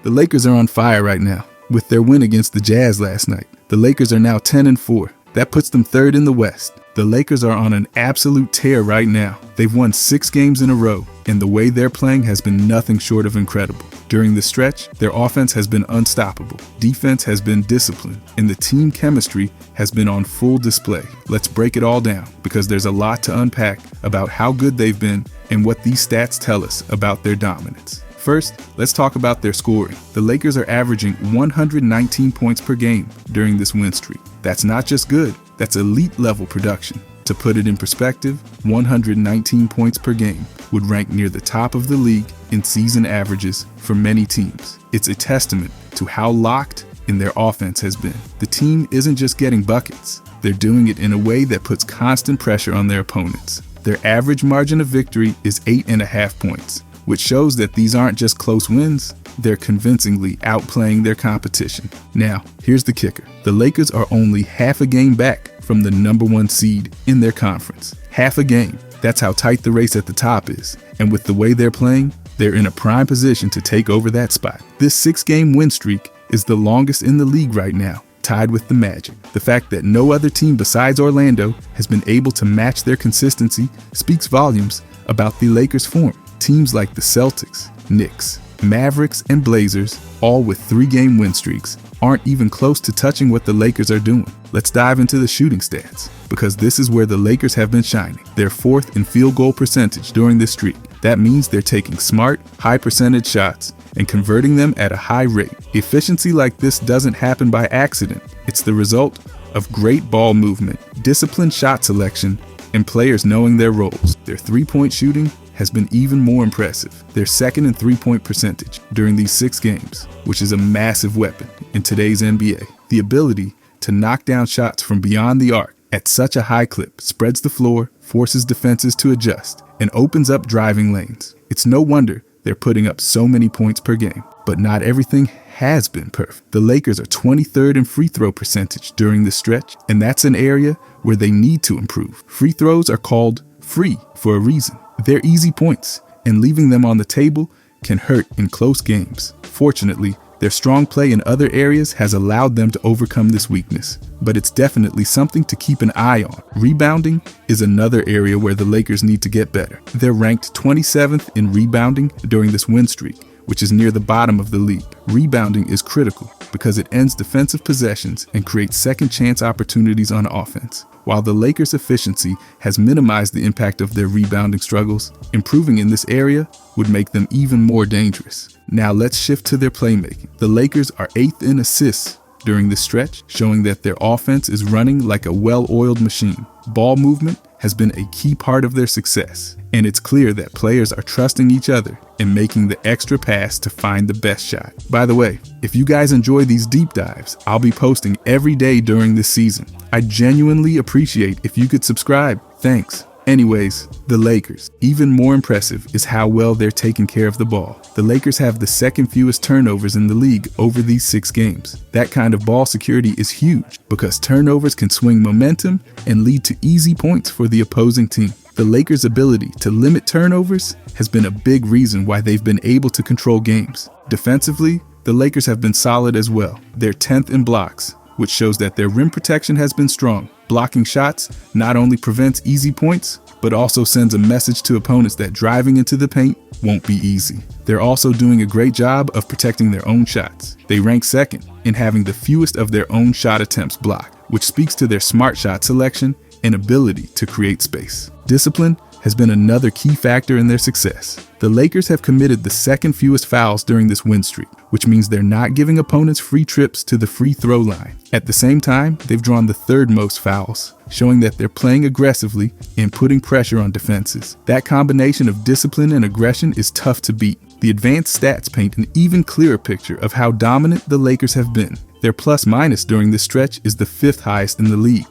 The Lakers are on fire right now with their win against the Jazz last night. The Lakers are now 10-4. That puts them third in the West. The Lakers are on an absolute tear right now. They've won 6 games in a row, and the way they're playing has been nothing short of incredible. During the stretch, their offense has been unstoppable, defense has been disciplined, and the team chemistry has been on full display. Let's break it all down, because there's a lot to unpack about how good they've been and what these stats tell us about their dominance. First, let's talk about their scoring. The Lakers are averaging 119 points per game during this win streak. That's not just good, that's elite level production. To put it in perspective, 119 points per game would rank near the top of the league in season averages for many teams. It's a testament to how locked in their offense has been. The team isn't just getting buckets, they're doing it in a way that puts constant pressure on their opponents. Their average margin of victory is 8.5 points. Which shows that these aren't just close wins, they're convincingly outplaying their competition. Now, here's the kicker. The Lakers are only half a game back from the number 1 seed in their conference. Half a game. That's how tight the race at the top is. And with the way they're playing, they're in a prime position to take over that spot. This 6-game win streak is the longest in the league right now, tied with the Magic. The fact that no other team besides Orlando has been able to match their consistency speaks volumes about the Lakers' form. Teams like the Celtics, Knicks, Mavericks, and Blazers, all with 3-game win streaks, aren't even close to touching what the Lakers are doing. Let's dive into the shooting stats, because this is where the Lakers have been shining. They're 4th in field goal percentage during this streak. That means they're taking smart, high percentage shots and converting them at a high rate. Efficiency like this doesn't happen by accident. It's the result of great ball movement, disciplined shot selection, and players knowing their roles. Their 3-point shooting has been even more impressive. They're 2nd in 3-point percentage during these 6 games, which is a massive weapon in today's NBA. The ability to knock down shots from beyond the arc at such a high clip spreads the floor, forces defenses to adjust, and opens up driving lanes. It's no wonder they're putting up so many points per game. But not everything has been perfect. The Lakers are 23rd in free throw percentage during this stretch, and that's an area where they need to improve. Free throws are called free for a reason. They're easy points, and leaving them on the table can hurt in close games. Fortunately, their strong play in other areas has allowed them to overcome this weakness, but it's definitely something to keep an eye on. Rebounding is another area where the Lakers need to get better. They're ranked 27th in rebounding during this win streak, which is near the bottom of the league. Rebounding is critical because it ends defensive possessions and creates second chance opportunities on offense. While the Lakers' efficiency has minimized the impact of their rebounding struggles, improving in this area would make them even more dangerous. Now let's shift to their playmaking. The Lakers are 8th in assists during this stretch, showing that their offense is running like a well-oiled machine. Ball movement has been a key part of their success, and it's clear that players are trusting each other and making the extra pass to find the best shot. By the way, if you guys enjoy these deep dives, I'll be posting every day during this season. I genuinely appreciate if you could subscribe. Thanks. Anyways, the Lakers. Even more impressive is how well they're taking care of the ball. The Lakers have the 2nd fewest turnovers in the league over these 6 games. That kind of ball security is huge because turnovers can swing momentum and lead to easy points for the opposing team. The Lakers' ability to limit turnovers has been a big reason why they've been able to control games. Defensively, the Lakers have been solid as well. They're 10th in blocks, which shows that their rim protection has been strong. Blocking shots not only prevents easy points, but also sends a message to opponents that driving into the paint won't be easy. They're also doing a great job of protecting their own shots. They rank 2nd in having the fewest of their own shot attempts blocked, which speaks to their smart shot selection and ability to create space. Discipline has been another key factor in their success. The Lakers have committed the 2nd fewest fouls during this win streak, which means they're not giving opponents free trips to the free throw line. At the same time, they've drawn the 3rd most fouls, showing that they're playing aggressively and putting pressure on defenses. That combination of discipline and aggression is tough to beat. The advanced stats paint an even clearer picture of how dominant the Lakers have been. Their plus-minus during this stretch is the 5th highest in the league.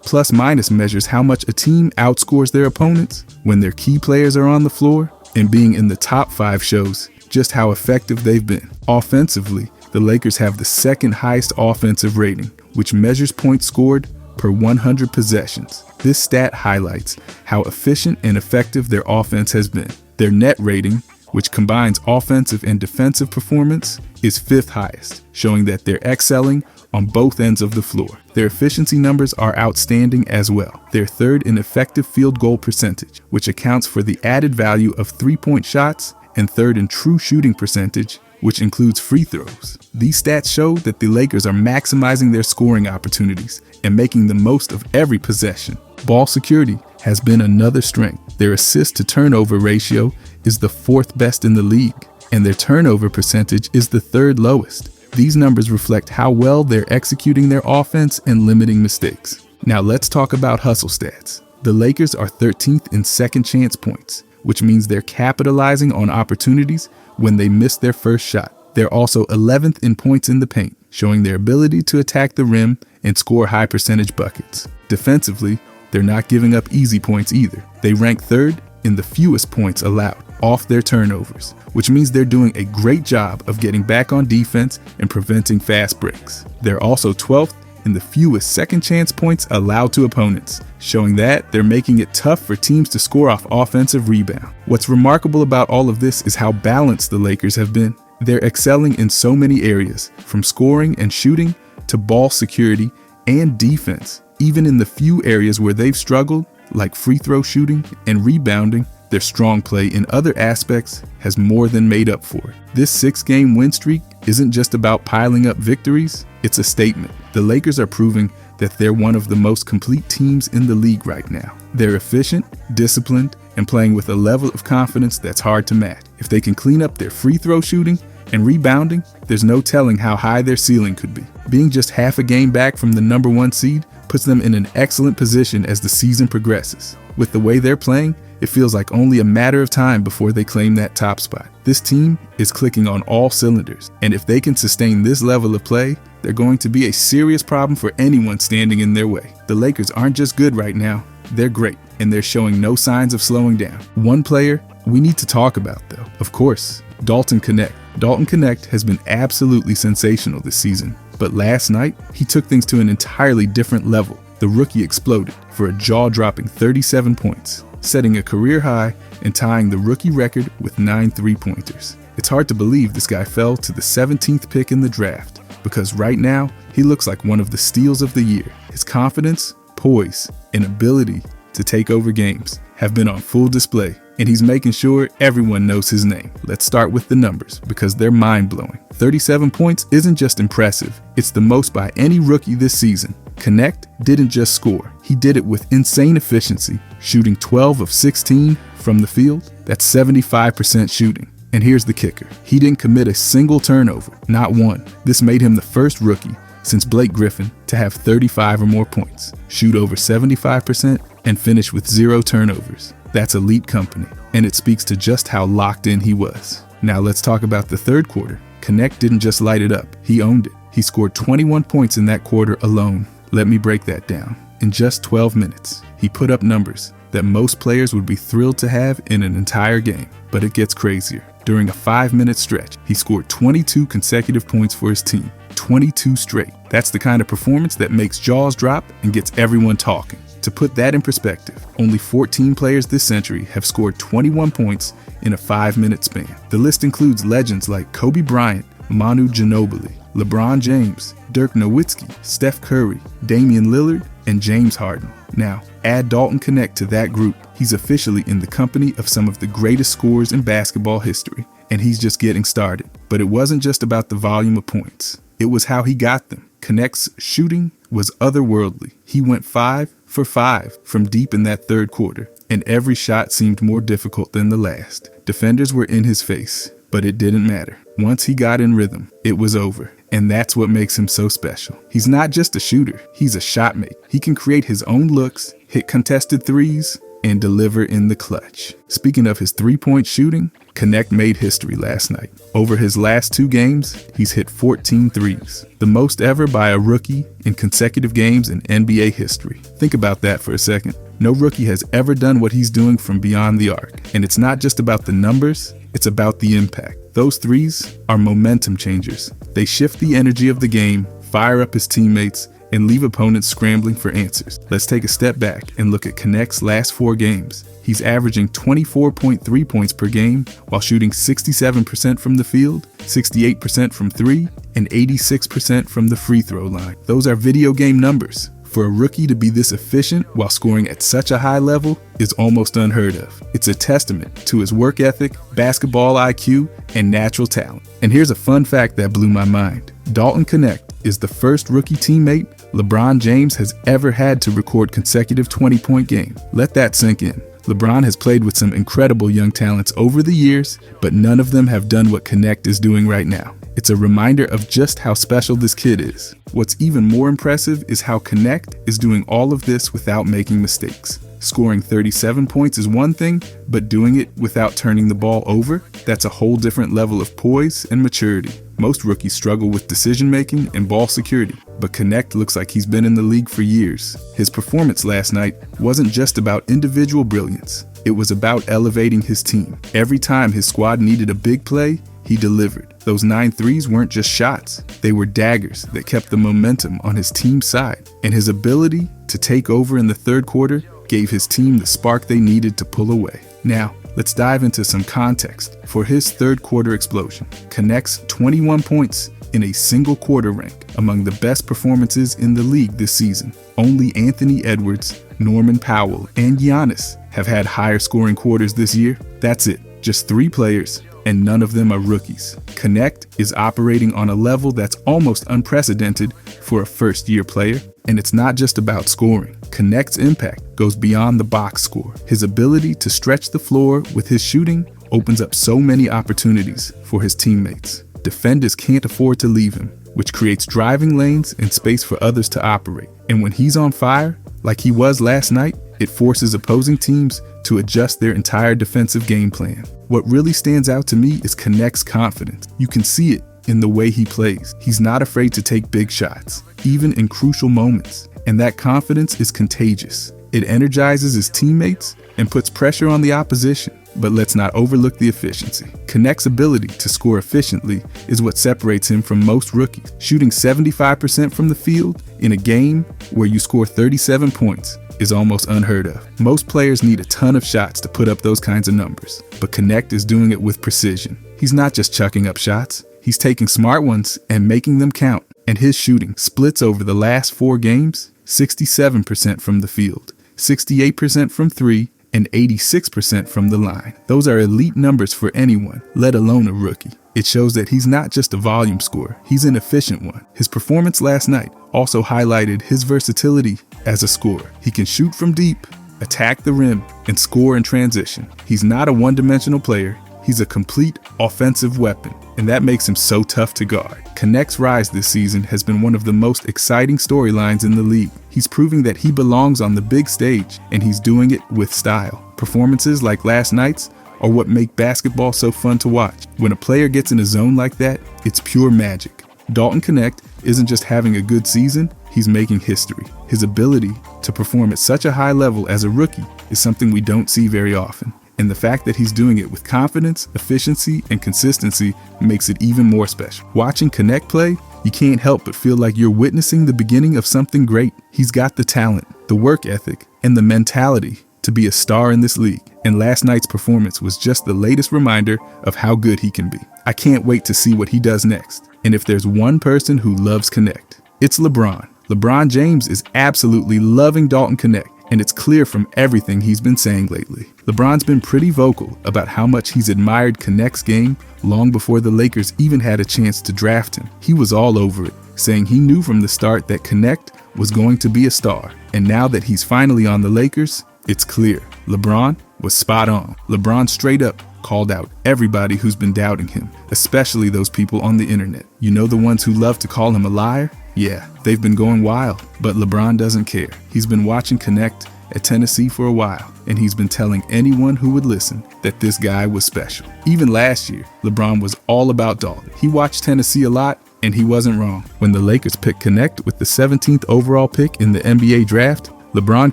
Plus-minus measures how much a team outscores their opponents when their key players are on the floor, and being in the top 5 shows just how effective they've been. Offensively, the Lakers have the 2nd highest offensive rating, which measures points scored per 100 possessions. This stat highlights how efficient and effective their offense has been. Their net rating, which combines offensive and defensive performance, is 5th highest, showing that they're excelling on both ends of the floor. Their efficiency numbers are outstanding as well. They're 3rd in effective field goal percentage, which accounts for the added value of 3-point shots, and 3rd in true shooting percentage, which includes free throws. These stats show that the Lakers are maximizing their scoring opportunities and making the most of every possession. Ball security has been another strength. Their assist to turnover ratio is the 4th best in the league, and their turnover percentage is the 3rd lowest. These numbers reflect how well they're executing their offense and limiting mistakes. Now let's talk about hustle stats. The Lakers are 13th in second chance points, which means they're capitalizing on opportunities when they miss their first shot. They're also 11th in points in the paint, showing their ability to attack the rim and score high percentage buckets. Defensively, they're not giving up easy points either. They rank 3rd in the fewest points allowed off their turnovers, which means they're doing a great job of getting back on defense and preventing fast breaks. They're also 12th in the fewest second chance points allowed to opponents, showing that they're making it tough for teams to score off offensive rebound. What's remarkable about all of this is how balanced the Lakers have been. They're excelling in so many areas, from scoring and shooting to ball security and defense. Even in the few areas where they've struggled, like free throw shooting and rebounding, their strong play in other aspects has more than made up for it. This 6-game win streak isn't just about piling up victories, it's a statement. The Lakers are proving that they're one of the most complete teams in the league right now. They're efficient, disciplined, and playing with a level of confidence that's hard to match. If they can clean up their free throw shooting and rebounding, there's no telling how high their ceiling could be. Being just half a game back from the number 1 seed puts them in an excellent position as the season progresses. With the way they're playing, it feels like only a matter of time before they claim that top spot. This team is clicking on all cylinders, and if they can sustain this level of play, they're going to be a serious problem for anyone standing in their way. The Lakers aren't just good right now, they're great, and they're showing no signs of slowing down. One player we need to talk about, though, of course, Dalton Knecht. Dalton Knecht has been absolutely sensational this season, but last night, he took things to an entirely different level. The rookie exploded for a jaw-dropping 37 points, setting a career high and tying the rookie record with 9 3-pointers. It's hard to believe this guy fell to the 17th pick in the draft, because right now, he looks like one of the steals of the year. His confidence, poise, and ability to take over games have been on full display, and he's making sure everyone knows his name. Let's start with the numbers, because they're mind-blowing. 37 points isn't just impressive, it's the most by any rookie this season. Knecht didn't just score, he did it with insane efficiency, shooting 12 of 16 from the field. That's 75% shooting. And here's the kicker, he didn't commit a single turnover, not one. This made him the first rookie since Blake Griffin to have 35 or more points, shoot over 75%, and finish with 0 turnovers. That's elite company, and it speaks to just how locked in he was. Now let's talk about the third quarter. Knecht didn't just light it up, he owned it. He scored 21 points in that quarter alone. Let me break that down. In just 12 minutes, he put up numbers that most players would be thrilled to have in an entire game. But it gets crazier. During a 5-minute stretch, he scored 22 consecutive points for his team. 22 straight. That's the kind of performance that makes jaws drop and gets everyone talking. To put that in perspective, only 14 players this century have scored 21 points in a 5-minute span. The list includes legends like Kobe Bryant, Manu Ginobili, LeBron James, Dirk Nowitzki, Steph Curry, Damian Lillard, and James Harden. Now, add Dalton Knecht to that group. He's officially in the company of some of the greatest scorers in basketball history, and he's just getting started. But it wasn't just about the volume of points. It was how he got them. Knecht's shooting was otherworldly. He went 5 for 5 from deep in that third quarter, and every shot seemed more difficult than the last. Defenders were in his face, but it didn't matter. Once he got in rhythm, it was over. And that's what makes him so special. He's not just a shooter, he's a shot maker. He can create his own looks, hit contested threes, and deliver in the clutch. Speaking of his 3-point shooting, Knecht made history last night. Over his last 2 games, he's hit 14 threes, the most ever by a rookie in consecutive games in NBA history. Think about that for a second. No rookie has ever done what he's doing from beyond the arc. And it's not just about the numbers, it's about the impact. Those threes are momentum changers. They shift the energy of the game, fire up his teammates, and leave opponents scrambling for answers. Let's take a step back and look at Connect's last 4 games. He's averaging 24.3 points per game while shooting 67% from the field, 68% from 3, and 86% from the free throw line. Those are video game numbers. For a rookie to be this efficient while scoring at such a high level is almost unheard of. It's a testament to his work ethic, basketball IQ, and natural talent. And here's a fun fact that blew my mind. Dalton Knecht is the first rookie teammate LeBron James has ever had to record consecutive 20-point games. Let that sink in. LeBron has played with some incredible young talents over the years, but none of them have done what Knecht is doing right now. It's a reminder of just how special this kid is. What's even more impressive is how Knecht is doing all of this without making mistakes. Scoring 37 points is one thing, but doing it without turning the ball over, that's a whole different level of poise and maturity. Most rookies struggle with decision-making and ball security, but Knecht looks like he's been in the league for years. His performance last night wasn't just about individual brilliance. It was about elevating his team. Every time his squad needed a big play, he delivered. Those 9 threes weren't just shots. They were daggers that kept the momentum on his team's side. And his ability to take over in the third quarter gave his team the spark they needed to pull away. Now, let's dive into some context for his third quarter explosion. Knecht's 21 points in a single quarter rank among the best performances in the league this season. Only Anthony Edwards, Norman Powell, and Giannis have had higher scoring quarters this year. That's it, just 3 players, and none of them are rookies. Knecht is operating on a level that's almost unprecedented for a first-year player, and it's not just about scoring. Knecht's impact goes beyond the box score. His ability to stretch the floor with his shooting opens up so many opportunities for his teammates. Defenders can't afford to leave him, which creates driving lanes and space for others to operate. And when he's on fire, like he was last night, it forces opposing teams to adjust their entire defensive game plan. What really stands out to me is Knecht's confidence. You can see it in the way he plays. He's not afraid to take big shots, even in crucial moments. And that confidence is contagious. It energizes his teammates and puts pressure on the opposition. But let's not overlook the efficiency. Knecht's ability to score efficiently is what separates him from most rookies. Shooting 75% from the field in a game where you score 37 points is almost unheard of. Most players need a ton of shots to put up those kinds of numbers, but Knecht is doing it with precision. He's not just chucking up shots, he's taking smart ones and making them count. And his shooting splits over the last 4 games, 67% from the field, 68% from 3, and 86% from the line. Those are elite numbers for anyone, let alone a rookie. It shows that he's not just a volume scorer, he's an efficient one. His performance last night also highlighted his versatility as a scorer. He can shoot from deep, attack the rim, and score in transition. He's not a one-dimensional player, he's a complete offensive weapon, and that makes him so tough to guard. Knecht's rise this season has been one of the most exciting storylines in the league. He's proving that he belongs on the big stage, and he's doing it with style. Performances like last night's are what make basketball so fun to watch. When a player gets in a zone like that, it's pure magic. Dalton Knecht isn't just having a good season, he's making history. His ability to perform at such a high level as a rookie is something we don't see very often. And the fact that he's doing it with confidence, efficiency, and consistency makes it even more special. Watching Knecht play, you can't help but feel like you're witnessing the beginning of something great. He's got the talent, the work ethic, and the mentality to be a star in this league. And last night's performance was just the latest reminder of how good he can be. I can't wait to see what he does next. And if there's one person who loves Knecht, it's LeBron. LeBron James is absolutely loving Dalton Knecht, and it's clear from everything he's been saying lately. LeBron's been pretty vocal about how much he's admired Knecht's game long before the Lakers even had a chance to draft him. He was all over it, saying he knew from the start that Knecht was going to be a star. And now that he's finally on the Lakers, it's clear. LeBron was spot on. LeBron straight up called out everybody who's been doubting him, especially those people on the internet. You know, the ones who love to call him a liar? Yeah, they've been going wild, but LeBron doesn't care. He's been watching Knecht at Tennessee for a while, and he's been telling anyone who would listen that this guy was special. Even last year, LeBron was all about Dalton. He watched Tennessee a lot, and he wasn't wrong. When the Lakers picked Knecht with the 17th overall pick in the NBA draft, LeBron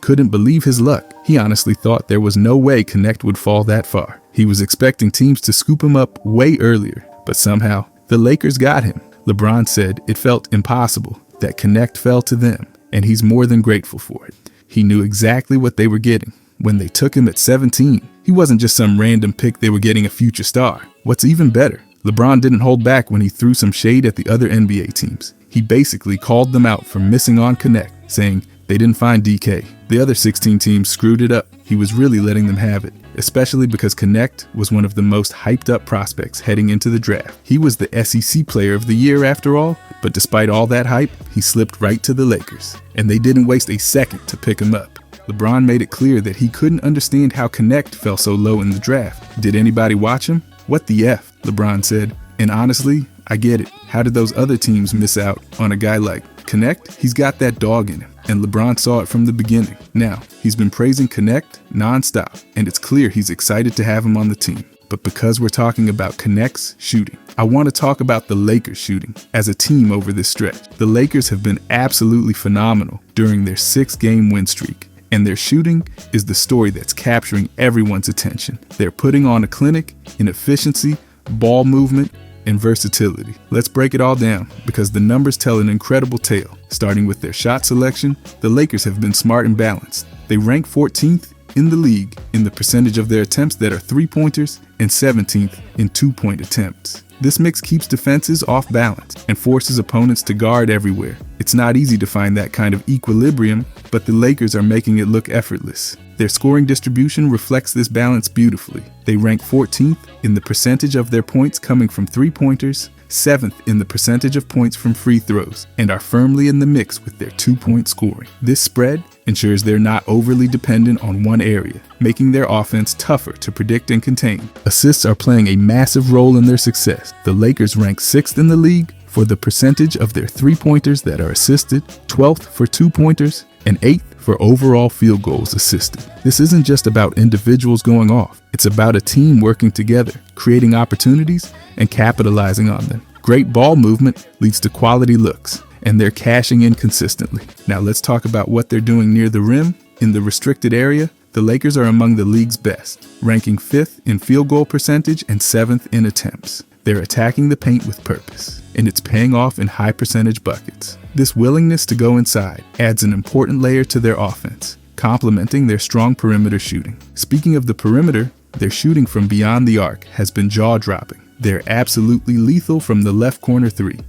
couldn't believe his luck. He honestly thought there was no way Knecht would fall that far. He was expecting teams to scoop him up way earlier, but somehow the Lakers got him. LeBron said it felt impossible, that Connect fell to them, and he's more than grateful for it. He knew exactly what they were getting. When they took him at 17, he wasn't just some random pick they were getting a future star. What's even better, LeBron didn't hold back when he threw some shade at the other NBA teams. He basically called them out for missing on Connect, saying they didn't find DK. The other 16 teams screwed it up. He was really letting them have it, especially because Connect was one of the most hyped up prospects heading into the draft. He was the SEC Player of the Year after all, but despite all that hype, he slipped right to the Lakers, and they didn't waste a second to pick him up. LeBron made it clear that he couldn't understand how Connect fell so low in the draft. Did anybody watch him? What the F, LeBron said. And honestly, I get it. How did those other teams miss out on a guy like Connect? He's got that dog in him, and LeBron saw it from the beginning. Now, he's been praising Connect nonstop, and it's clear he's excited to have him on the team. But because we're talking about Connect's shooting, I want to talk about the Lakers shooting as a team over this stretch. The Lakers have been absolutely phenomenal during their 6-game win streak, and their shooting is the story that's capturing everyone's attention. They're putting on a clinic in efficiency, ball movement, and versatility. Let's break it all down because the numbers tell an incredible tale. Starting with their shot selection, the Lakers have been smart and balanced. They rank 14th in the league in the percentage of their attempts that are three-pointers and 17th in two-point attempts. This mix keeps defenses off balance and forces opponents to guard everywhere. It's not easy to find that kind of equilibrium, but the Lakers are making it look effortless. Their scoring distribution reflects this balance beautifully. They rank 14th in the percentage of their points coming from three-pointers, 7th in the percentage of points from free throws, and are firmly in the mix with their two-point scoring. This spread ensures they're not overly dependent on one area, making their offense tougher to predict and contain. Assists are playing a massive role in their success. The Lakers rank 6th in the league for the percentage of their three-pointers that are assisted, 12th for two-pointers, and 8th for overall field goals assisted. This isn't just about individuals going off. It's about a team working together, creating opportunities and capitalizing on them. Great ball movement leads to quality looks, and they're cashing in consistently. Now let's talk about what they're doing near the rim. In the restricted area, the Lakers are among the league's best, ranking 5th in field goal percentage and 7th in attempts. They're attacking the paint with purpose, and it's paying off in high percentage buckets. This willingness to go inside adds an important layer to their offense, complementing their strong perimeter shooting. Speaking of the perimeter, their shooting from beyond the arc has been jaw-dropping. They're absolutely lethal from the left corner three,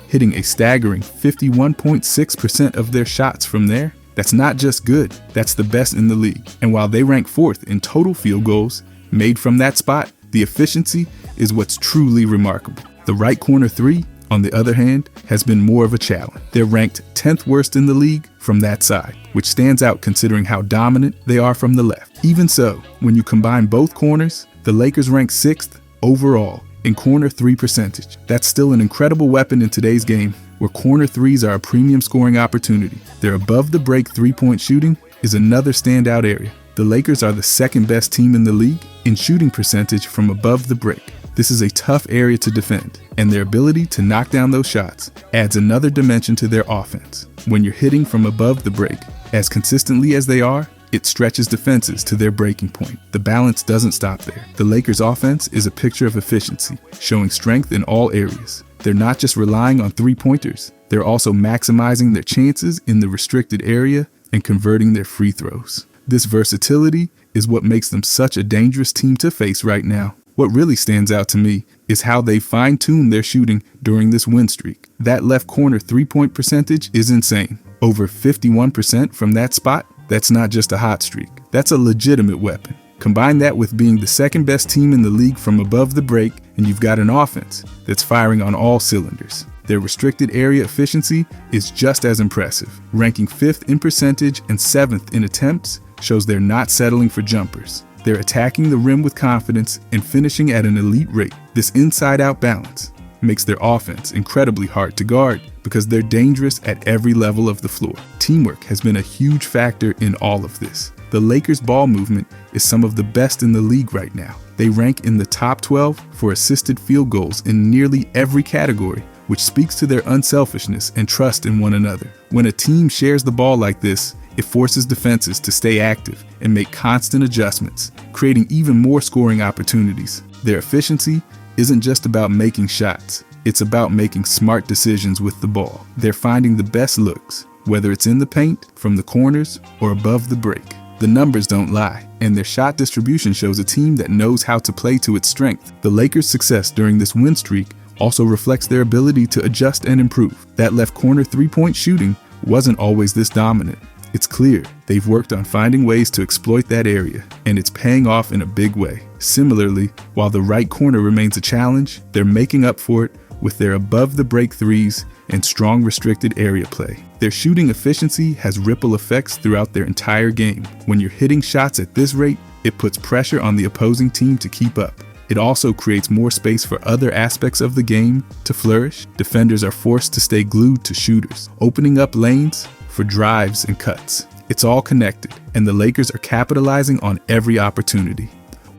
hitting a staggering 51.6% of their shots from there. That's not just good, that's the best in the league. And while they rank 4th in total field goals made from that spot, the efficiency is what's truly remarkable. The right corner three, on the other hand, has been more of a challenge. They're ranked 10th worst in the league from that side, which stands out considering how dominant they are from the left. Even so, when you combine both corners, the Lakers rank 6th overall in corner three percentage. That's still an incredible weapon in today's game, where corner threes are a premium scoring opportunity. Their above the break three-point shooting is another standout area. The Lakers are the second best team in the league in shooting percentage from above the break. This is a tough area to defend, and their ability to knock down those shots adds another dimension to their offense. When you're hitting from above the break as consistently as they are, it stretches defenses to their breaking point. The balance doesn't stop there. The Lakers' offense is a picture of efficiency, showing strength in all areas. They're not just relying on three-pointers, they're also maximizing their chances in the restricted area and converting their free throws. This versatility is what makes them such a dangerous team to face right now. What really stands out to me is how they fine-tuned their shooting during this win streak. That left corner three-point percentage is insane. Over 51% from that spot. That's not just a hot streak. That's a legitimate weapon. Combine that with being the second best team in the league from above the break, and you've got an offense that's firing on all cylinders. Their restricted area efficiency is just as impressive. Ranking 5th in percentage and 7th in attempts shows they're not settling for jumpers. They're attacking the rim with confidence and finishing at an elite rate. This inside-out balance makes their offense incredibly hard to guard because they're dangerous at every level of the floor. Teamwork has been a huge factor in all of this. The Lakers' ball movement is some of the best in the league right now. They rank in the top 12 for assisted field goals in nearly every category, which speaks to their unselfishness and trust in one another. When a team shares the ball like this, it forces defenses to stay active and make constant adjustments, creating even more scoring opportunities. Their efficiency isn't just about making shots. It's about making smart decisions with the ball. They're finding the best looks, whether it's in the paint, from the corners, or above the break. The numbers don't lie, and their shot distribution shows a team that knows how to play to its strength. The Lakers' success during this win streak also reflects their ability to adjust and improve. That left corner three-point shooting wasn't always this dominant. It's clear they've worked on finding ways to exploit that area, and it's paying off in a big way. Similarly, while the right corner remains a challenge, they're making up for it with their above-the-break threes and strong restricted area play. Their shooting efficiency has ripple effects throughout their entire game. When you're hitting shots at this rate, it puts pressure on the opposing team to keep up. It also creates more space for other aspects of the game to flourish. Defenders are forced to stay glued to shooters, opening up lanes for drives and cuts. It's all connected, and the Lakers are capitalizing on every opportunity.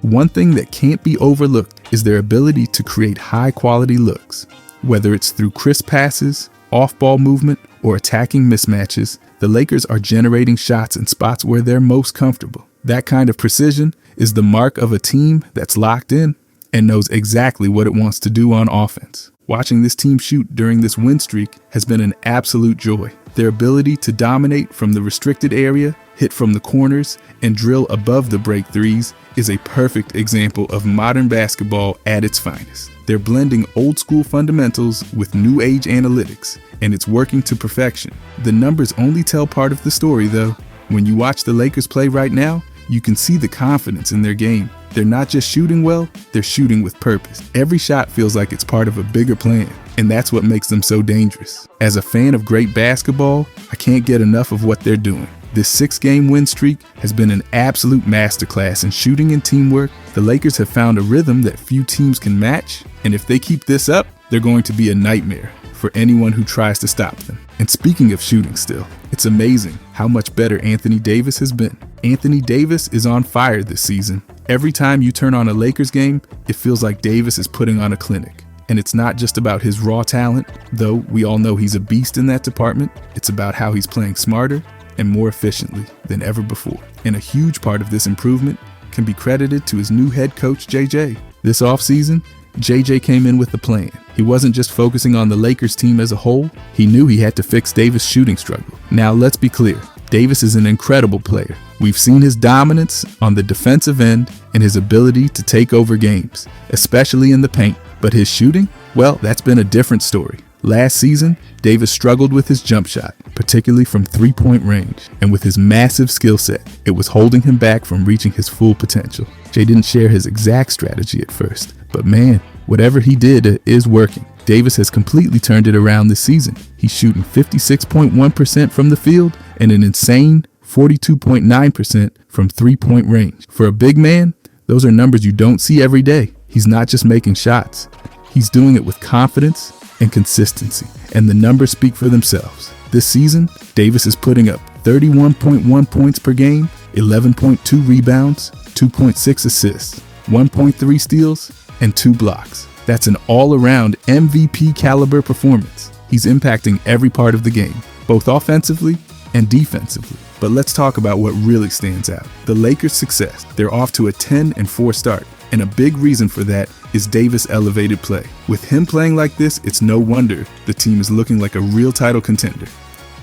One thing that can't be overlooked is their ability to create high-quality looks. Whether it's through crisp passes, off-ball movement, or attacking mismatches, the Lakers are generating shots in spots where they're most comfortable. That kind of precision is the mark of a team that's locked in and knows exactly what it wants to do on offense. Watching this team shoot during this win streak has been an absolute joy. Their ability to dominate from the restricted area, hit from the corners, and drill above the break threes is a perfect example of modern basketball at its finest. They're blending old school fundamentals with new age analytics, and it's working to perfection. The numbers only tell part of the story though. When you watch the Lakers play right now, you can see the confidence in their game. They're not just shooting well, they're shooting with purpose. Every shot feels like it's part of a bigger plan, and that's what makes them so dangerous. As a fan of great basketball, I can't get enough of what they're doing. This 6-game win streak has been an absolute masterclass in shooting and teamwork. The Lakers have found a rhythm that few teams can match, and if they keep this up, they're going to be a nightmare for anyone who tries to stop them. And speaking of shooting still, it's amazing how much better Anthony Davis has been. Anthony Davis is on fire this season. Every time you turn on a Lakers game, it feels like Davis is putting on a clinic. And it's not just about his raw talent, though we all know he's a beast in that department. It's about how he's playing smarter and more efficiently than ever before. And a huge part of this improvement can be credited to his new head coach, JJ. This offseason, JJ came in with a plan. He wasn't just focusing on the Lakers team as a whole, he knew he had to fix Davis' shooting struggle. Now let's be clear, Davis is an incredible player. We've seen his dominance on the defensive end and his ability to take over games, especially in the paint. But his shooting? Well, that's been a different story. Last season, Davis struggled with his jump shot, particularly from three-point range, and with his massive skill set, it was holding him back from reaching his full potential. Jay didn't share his exact strategy at first, but man, whatever he did is working. Davis has completely turned it around this season. He's shooting 56.1% from the field and an insane 42.9% from three-point range. For a big man, those are numbers you don't see every day. He's not just making shots. He's doing it with confidence and consistency, and the numbers speak for themselves. This season, Davis is putting up 31.1 points per game, 11.2 rebounds, 2.6 assists, 1.3 steals, and 2 blocks. That's an all-around MVP caliber performance. He's impacting every part of the game, both offensively and defensively. But let's talk about what really stands out. The Lakers' success. They're off to a 10-4 start, and a big reason for that is Davis' elevated play. With him playing like this, it's no wonder the team is looking like a real title contender.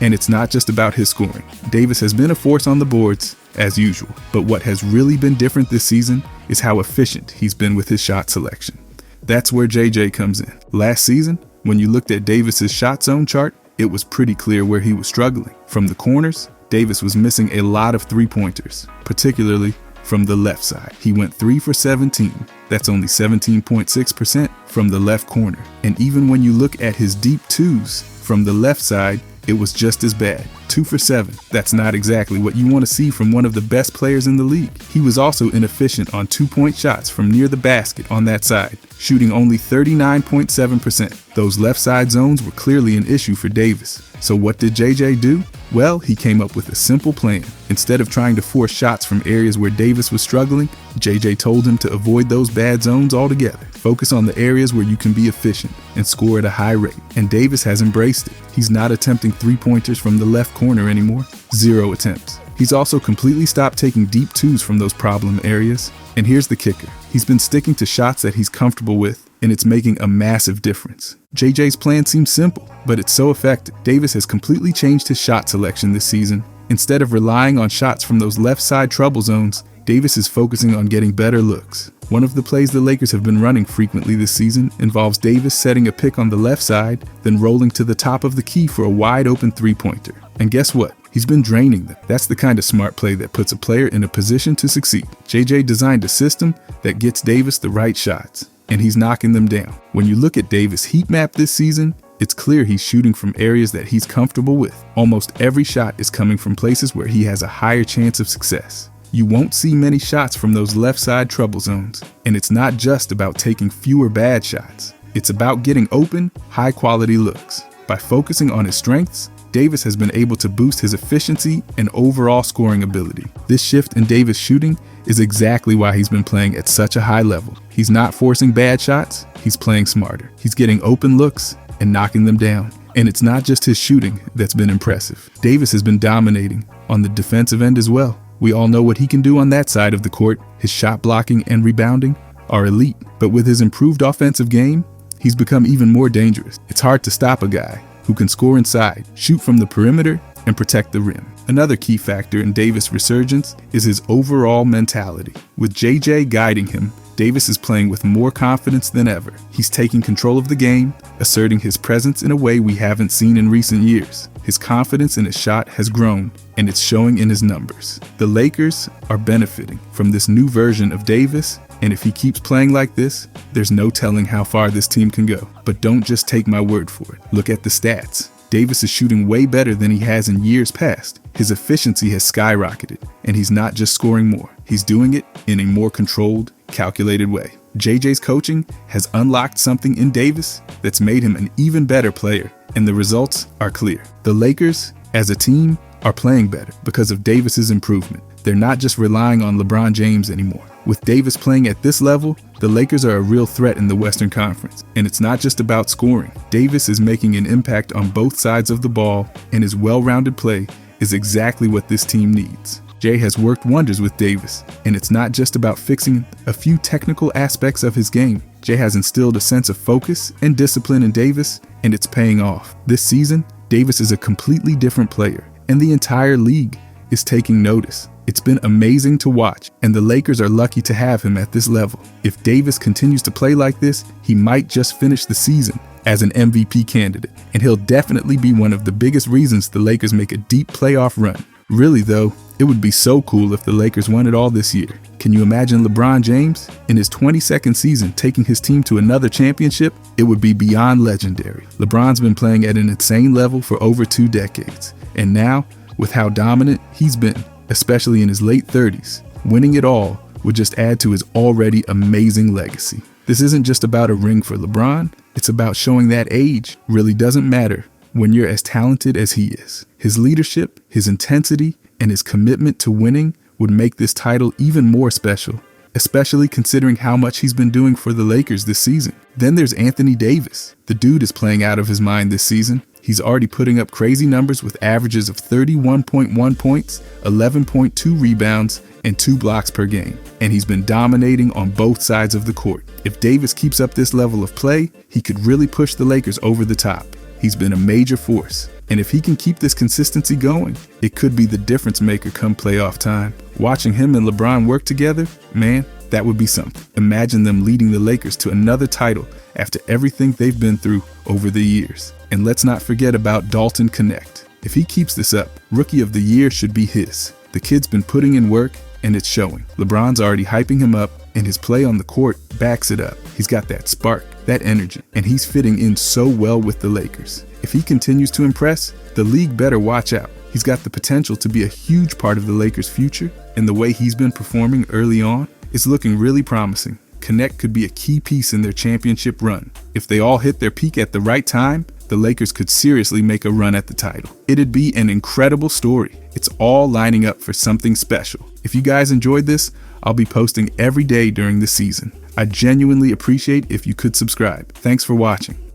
And it's not just about his scoring. Davis has been a force on the boards, as usual. But what has really been different this season is how efficient he's been with his shot selection. That's where JJ comes in. Last season, when you looked at Davis's shot zone chart, it was pretty clear where he was struggling. From the corners, Davis was missing a lot of three-pointers, particularly from the left side. He went 3 for 17. That's only 17.6% from the left corner. And even when you look at his deep twos from the left side, it was just as bad. 2 for 7. That's not exactly what you want to see from one of the best players in the league. He was also inefficient on 2-point shots from near the basket on that side, shooting only 39.7%. Those left side zones were clearly an issue for Davis. So what did JJ do? Well, he came up with a simple plan. Instead of trying to force shots from areas where Davis was struggling, JJ told him to avoid those bad zones altogether. Focus on the areas where you can be efficient and score at a high rate. And Davis has embraced it. He's not attempting three-pointers from the left corner anymore. 0 attempts. He's also completely stopped taking deep twos from those problem areas. And here's the kicker. He's been sticking to shots that he's comfortable with and it's making a massive difference. JJ's plan seems simple, but it's so effective. Davis has completely changed his shot selection this season. Instead of relying on shots from those left side trouble zones, Davis is focusing on getting better looks. One of the plays the Lakers have been running frequently this season involves Davis setting a pick on the left side, then rolling to the top of the key for a wide open three-pointer. And guess what? He's been draining them. That's the kind of smart play that puts a player in a position to succeed. JJ designed a system that gets Davis the right shots, and he's knocking them down. When you look at Davis' heat map this season, it's clear he's shooting from areas that he's comfortable with. Almost every shot is coming from places where he has a higher chance of success. You won't see many shots from those left side trouble zones. And it's not just about taking fewer bad shots. It's about getting open, high quality looks. By focusing on his strengths, Davis has been able to boost his efficiency and overall scoring ability. This shift in Davis shooting is exactly why he's been playing at such a high level. He's not forcing bad shots, he's playing smarter. He's getting open looks and knocking them down. And it's not just his shooting that's been impressive. Davis has been dominating on the defensive end as well. We all know what he can do on that side of the court. His shot blocking and rebounding are elite. But with his improved offensive game, he's become even more dangerous. It's hard to stop a guy who can score inside, shoot from the perimeter, and protect the rim. Another key factor in Davis' resurgence is his overall mentality. With JJ guiding him, Davis is playing with more confidence than ever. He's taking control of the game, asserting his presence in a way we haven't seen in recent years. His confidence in his shot has grown, and it's showing in his numbers. The Lakers are benefiting from this new version of Davis, and if he keeps playing like this, there's no telling how far this team can go. But don't just take my word for it. Look at the stats. Davis is shooting way better than he has in years past. His efficiency has skyrocketed, and he's not just scoring more. He's doing it in a more controlled, calculated way. JJ's coaching has unlocked something in Davis that's made him an even better player, and the results are clear. The Lakers, as a team, are playing better because of Davis's improvement. They're not just relying on LeBron James anymore. With Davis playing at this level, the Lakers are a real threat in the Western Conference. And it's not just about scoring. Davis is making an impact on both sides of the ball, and his well-rounded play is exactly what this team needs. Jay has worked wonders with Davis, and it's not just about fixing a few technical aspects of his game. Jay has instilled a sense of focus and discipline in Davis, and it's paying off. This season, Davis is a completely different player, and the entire league is taking notice. It's been amazing to watch, and the Lakers are lucky to have him at this level. If Davis continues to play like this, he might just finish the season as an MVP candidate, and he'll definitely be one of the biggest reasons the Lakers make a deep playoff run. Really though, it would be so cool if the Lakers won it all this year. Can you imagine LeBron James in his 22nd season taking his team to another championship? It would be beyond legendary. LeBron's been playing at an insane level for over 2 decades, and now, with how dominant he's been, especially in his late 30s, winning it all would just add to his already amazing legacy. This isn't just about a ring for LeBron, it's about showing that age really doesn't matter when you're as talented as he is. His leadership, his intensity, and his commitment to winning would make this title even more special, especially considering how much he's been doing for the Lakers this season. Then there's Anthony Davis. The dude is playing out of his mind this season. He's already putting up crazy numbers with averages of 31.1 points, 11.2 rebounds, and 2 blocks per game. And he's been dominating on both sides of the court. If Davis keeps up this level of play, he could really push the Lakers over the top. He's been a major force. And if he can keep this consistency going, it could be the difference maker come playoff time. Watching him and LeBron work together, man, that would be something. Imagine them leading the Lakers to another title after everything they've been through over the years. And let's not forget about Dalton Connect. If he keeps this up, Rookie of the Year should be his. The kid's been putting in work, and it's showing. LeBron's already hyping him up, and his play on the court backs it up. He's got that spark, that energy, and he's fitting in so well with the Lakers. If he continues to impress, the league better watch out. He's got the potential to be a huge part of the Lakers' future, and the way he's been performing early on is looking really promising. Connect could be a key piece in their championship run. If they all hit their peak at the right time, the Lakers could seriously make a run at the title. It'd be an incredible story. It's all lining up for something special. If you guys enjoyed this, I'll be posting every day during the season. I genuinely appreciate if you could subscribe. Thanks for watching.